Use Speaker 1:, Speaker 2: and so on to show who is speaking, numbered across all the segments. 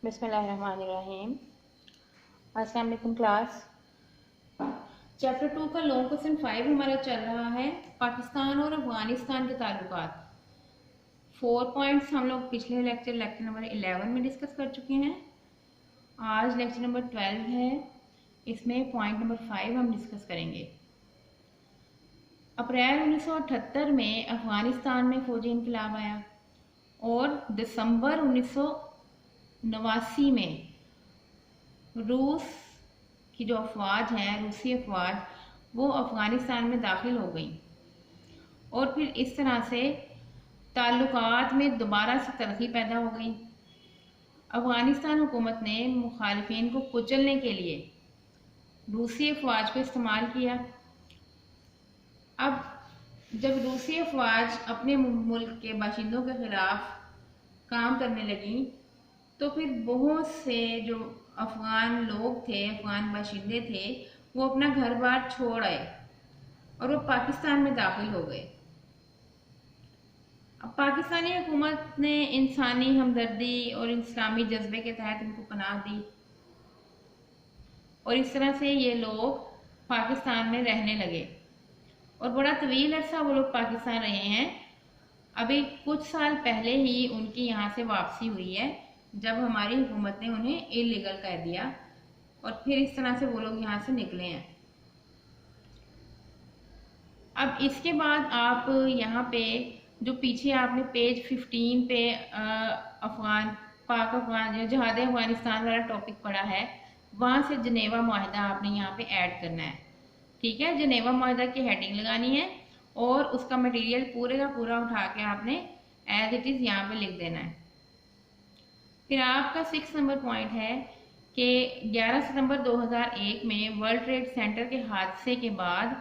Speaker 1: बिस्मिल्लाहिर्रहमानिर्रहीम। अस्सलाम वालेकुम क्लास। चैप्टर 2 का लॉन्ग क्वेश्चन 5 हमारा चल रहा है पाकिस्तान और अफगानिस्तान के ताल्लुकात। 4 पॉइंट्स हम लोग पिछले लेक्चर नंबर 11 में डिस्कस कर चुके हैं। आज लेक्चर नंबर 12 है, इसमें पॉइंट नंबर 5 हम डिस्कस करेंगे। अप्रैल 1978 में अफगानिस्तान में फौजी इनकलाब आया और दिसंबर 1989 में रूस की जो अफवाज हैं, रूसी अफवाज, वो अफगानिस्तान में दाखिल हो गई और फिर इस तरह से ताल्लुकात में दोबारा से तरक्की पैदा हो गई। अफगानिस्तान हुकूमत ने मुखालिफिन को कुचलने के लिए रूसी अफवाज को इस्तेमाल किया। अब जब रूसी अफवाज अपने मुल्क के बाशिंदों के खिलाफ काम करने लगी तो फिर बहुत से जो अफगान लोग थे, अफगान बाशिंदे थे, वो अपना घर बार छोड़ आए और वो पाकिस्तान में दाखिल हो गए। अब पाकिस्तानी हुकूमत ने इंसानी हमदर्दी और इस्लामी जज्बे के तहत इनको पनाह दी और इस तरह से ये लोग पाकिस्तान में रहने लगे और बड़ा तवील अरसा वो लोग पाकिस्तान रहे हैं। अभी कुछ साल पहले ही उनकी यहाँ से वापसी हुई है, जब हमारी हुकूमत ने उन्हें इलीगल कर दिया और फिर इस तरह से वो लोग यहाँ से निकले हैं। अब इसके बाद आप यहाँ पे जो पीछे आपने पेज 15 पे पाक अफगान जहाद अफगानिस्तान वाला टॉपिक पढ़ा है, वहाँ से जनेवा मुआहिदा आपने यहाँ पे ऐड करना है। ठीक है, जनेवा मुआहिदा की हेडिंग लगानी है और उसका मटेरियल पूरे का पूरा उठा के आपने एज इट इज़ यहाँ पे लिख देना है। फिर आपका 6 नंबर पॉइंट है कि 11 सितंबर 2001 में वर्ल्ड ट्रेड सेंटर के हादसे के बाद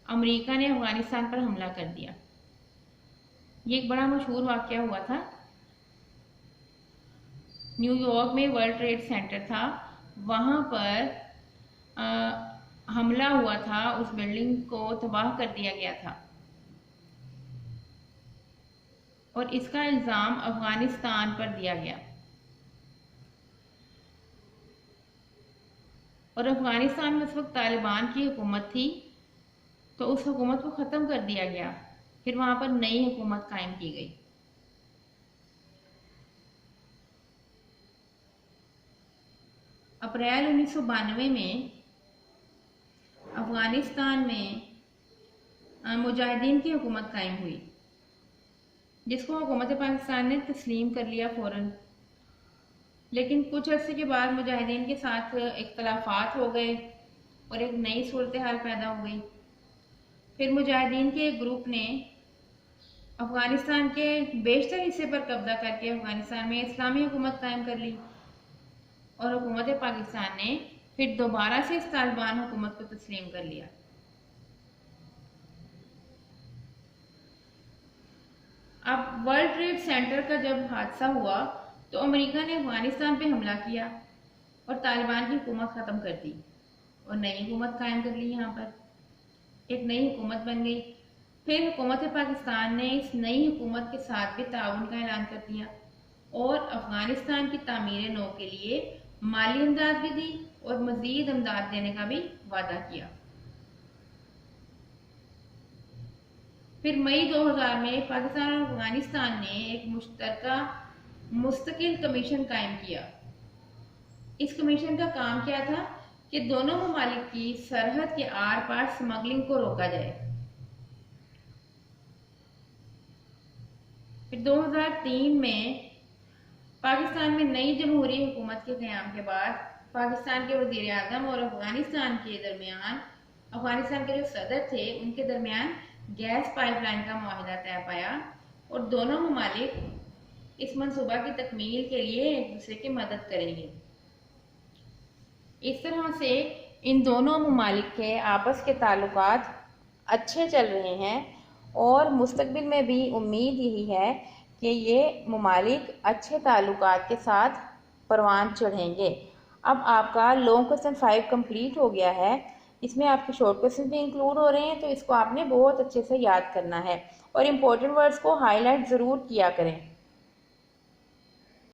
Speaker 1: अमेरिका ने अफगानिस्तान पर हमला कर दिया। ये एक बड़ा मशहूर वाक़या हुआ था। न्यूयॉर्क में वर्ल्ड ट्रेड सेंटर था, वहाँ पर हमला हुआ था, उस बिल्डिंग को तबाह कर दिया गया था और इसका इल्ज़ाम अफगानिस्तान पर दिया गया और अफगानिस्तान में उस वक्त तालिबान की हुकूमत थी, तो उस हुकूमत को ख़त्म कर दिया गया। फिर वहाँ पर नई हुकूमत कायम की गई। अप्रैल 1992 में अफगानिस्तान में मुजाहिदीन की हुकूमत कायम हुई, जिसको हुकूमत पाकिस्तान ने तस्लीम कर लिया फ़ौरन। लेकिन कुछ अर्से के बाद मुजाहिदीन के साथ इख्तलाफात हो गए और एक नई सूरत हाल पैदा हो गई। फिर मुजाहिदीन के एक ग्रुप ने अफगानिस्तान के बेशतर हिस्से पर कब्जा करके अफगानिस्तान में इस्लामी हुकूमत कायम कर ली और हुकूमत पाकिस्तान ने फिर दोबारा से इस तालिबान हुकूमत को तस्लीम कर लिया। अब वर्ल्ड ट्रेड सेंटर का जब हादसा हुआ तो अमेरिका ने अफगानिस्तान पे हमला किया और तालिबान की हुकूमत ख़त्म कर दी और नई हुकूमत कायम कर ली। यहाँ पर एक नई हुकूमत बन गई। फिर हुकूमत पाकिस्तान ने इस नई हुकूमत के साथ भी ताउन का ऐलान कर दिया और अफगानिस्तान की तामीर नौ के लिए माली इमदाद भी दी और मजीद इमदाद देने का भी वादा किया। फिर मई 2000 में पाकिस्तान और अफगानिस्तान ने एक मुश्तरका मुस्तकिल कमीशन कायम किया। इस कमीशन का काम क्या था कि दोनों ममालिक की सरहद के आर पार स्मगलिंग को रोका जाए। फिर 2003 में पाकिस्तान में नई जमहूरी हुकूमत के क़याम के बाद पाकिस्तान के वज़ीर आज़म और अफगानिस्तान के जो सदर थे, उनके दरमियान गैस पाइपलाइन का मुआहिदा तय पाया और दोनों ममालिक इस मंसूबा की तकमील के लिए एक दूसरे की मदद करेंगे। इस तरह से इन दोनों ममालिक के आपस के ताल्लुकात अच्छे चल रहे हैं और मुस्तकबिल में भी उम्मीद यही है कि ये ममालिक अच्छे ताल्लुकात के साथ परवान चढ़ेंगे। अब आपका लॉन्ग क्वेश्चन 5 कंप्लीट हो गया है। इसमें आपके शॉर्ट क्वेश्चन भी इंक्लूड हो रहे हैं, तो इसको आपने बहुत अच्छे से याद करना है और इम्पोर्टेंट वर्ड्स को हाईलाइट ज़रूर किया करें।